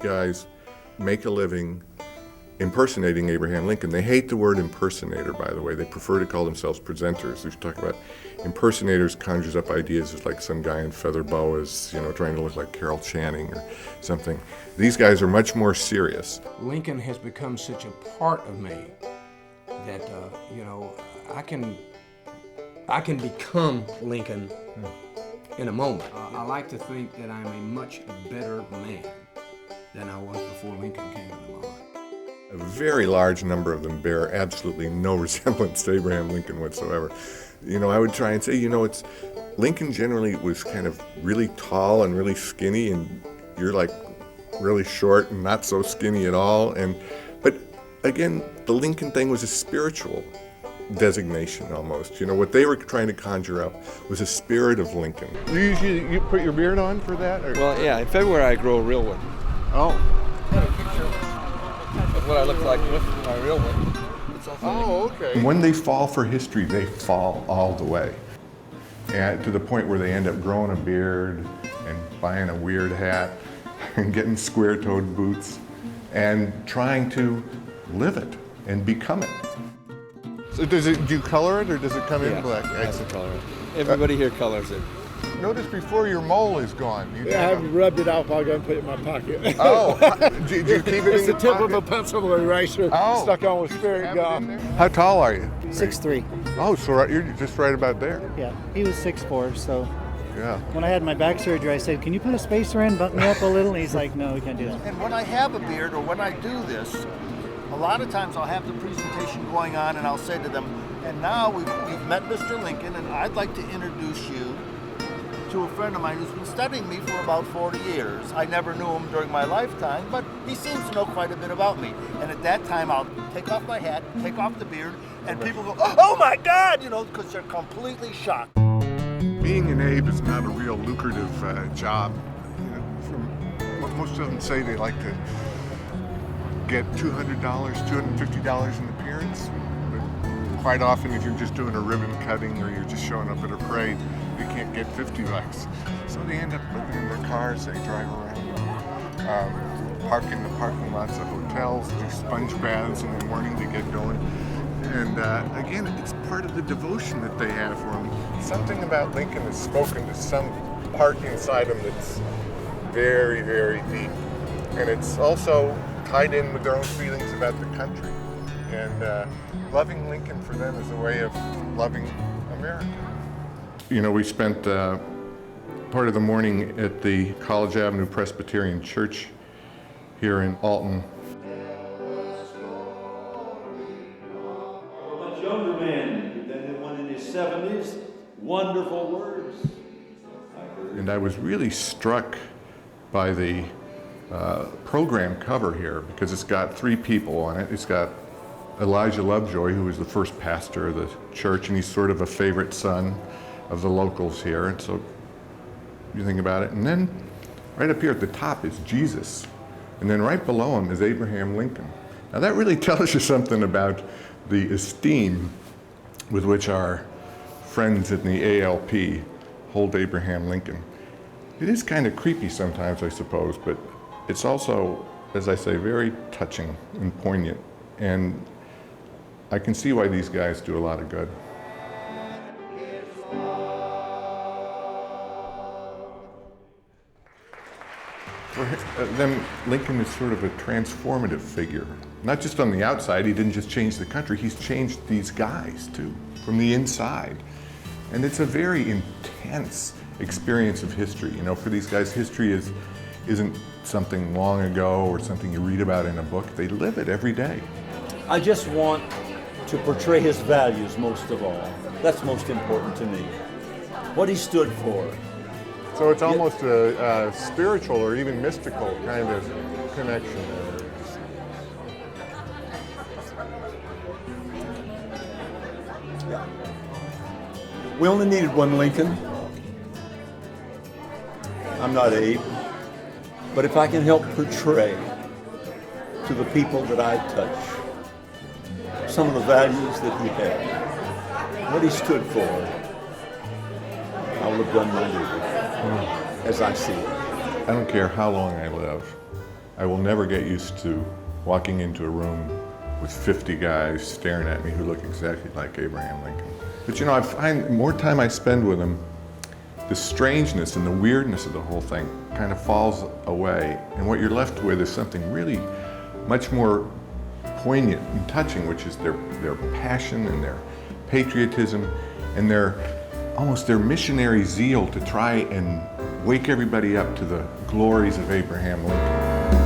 guys make a living impersonating Abraham Lincoln. They hate the word impersonator, by the way. They prefer to call themselves presenters. We should talk about impersonators conjures up ideas as like some guy in feather boas, trying to look like Carol Channing or something. These guys are much more serious. Lincoln has become such a part of me that, I can become Lincoln in a moment. I like to think that I'm a much better man than I was before Lincoln came into my life. A very large number of them bear absolutely no resemblance to Abraham Lincoln whatsoever. I would try and say, Lincoln generally was kind of really tall and really skinny, and you're like really short and not so skinny at all. But again, the Lincoln thing was a spiritual designation almost. What they were trying to conjure up was a spirit of Lincoln. You put your beard on for that? Or? Well, yeah, in February I grow a real one. Oh. That's what I look like with my real one. Oh, okay. When they fall for history, they fall all the way. And to the point where they end up growing a beard and buying a weird hat and getting square-toed boots and trying to live it and become it. So do you color it or does it come in black? I have to color it. Everybody here colors it. Notice before your mole is gone. I haven't rubbed it off. I'll go and put it in my pocket. Oh, do you keep it it's in the tip pocket? of a pencil eraser stuck on with spirit gum. How tall are you? 6'3". Oh, so you're just right about there. Yeah, he was 6'4", so yeah. When I had my back surgery, I said, can you put a spacer in, bump me up a little? And he's like, no, we can't do that. And when I have a beard or when I do this, a lot of times I'll have the presentation going on and I'll say to them, and now we've met Mr. Lincoln, and I'd like to introduce you to a friend of mine who's been studying me for about 40 years. I never knew him during my lifetime, but he seems to know quite a bit about me. And at that time, I'll take off my hat, take off the beard, and people go, oh my God, because they're completely shocked. Being an Abe is not a real lucrative job. Most of them say they like to get $200, $250 in appearance. But quite often, if you're just doing a ribbon cutting or you're just showing up at a parade, you can't get $50. So they end up living in their cars, they drive around, park in the parking lots of hotels, do sponge baths in the morning to get going. And again, it's part of the devotion that they have for him. Something about Lincoln has spoken to some part inside him that's very, very deep. And it's also tied in with their own feelings about the country. And loving Lincoln for them is a way of loving America. We spent part of the morning at the College Avenue Presbyterian Church here in Alton. A much younger man than the one in his 70s. Wonderful words. And I was really struck by the program cover here because it's got three people on it. It's got Elijah Lovejoy, who was the first pastor of the church, and he's sort of a favorite son of the locals here. And so you think about it. And then right up here at the top is Jesus. And then right below him is Abraham Lincoln. Now that really tells you something about the esteem with which our friends in the ALP hold Abraham Lincoln. It is kind of creepy sometimes, I suppose, but it's also, as I say, very touching and poignant. And I can see why these guys do a lot of good. For them, Lincoln is sort of a transformative figure. Not just on the outside, he didn't just change the country, he's changed these guys too, from the inside. And it's a very intense experience of history. For these guys, history isn't something long ago or something you read about in a book. They live it every day. I just want to portray his values most of all. That's most important to me. What he stood for. So it's almost a spiritual or even mystical kind of connection. Yeah. We only needed one Lincoln. I'm not Abe, but if I can help portray to the people that I touch some of the values that he had, what he stood for, I will have done my duty, as I see it. I don't care how long I live. I will never get used to walking into a room with 50 guys staring at me who look exactly like Abraham Lincoln. But you know, I find the more time I spend with them, the strangeness and the weirdness of the whole thing kind of falls away. And what you're left with is something really much more poignant and touching, which is their passion and their patriotism and almost their missionary zeal to try and wake everybody up to the glories of Abraham Lincoln.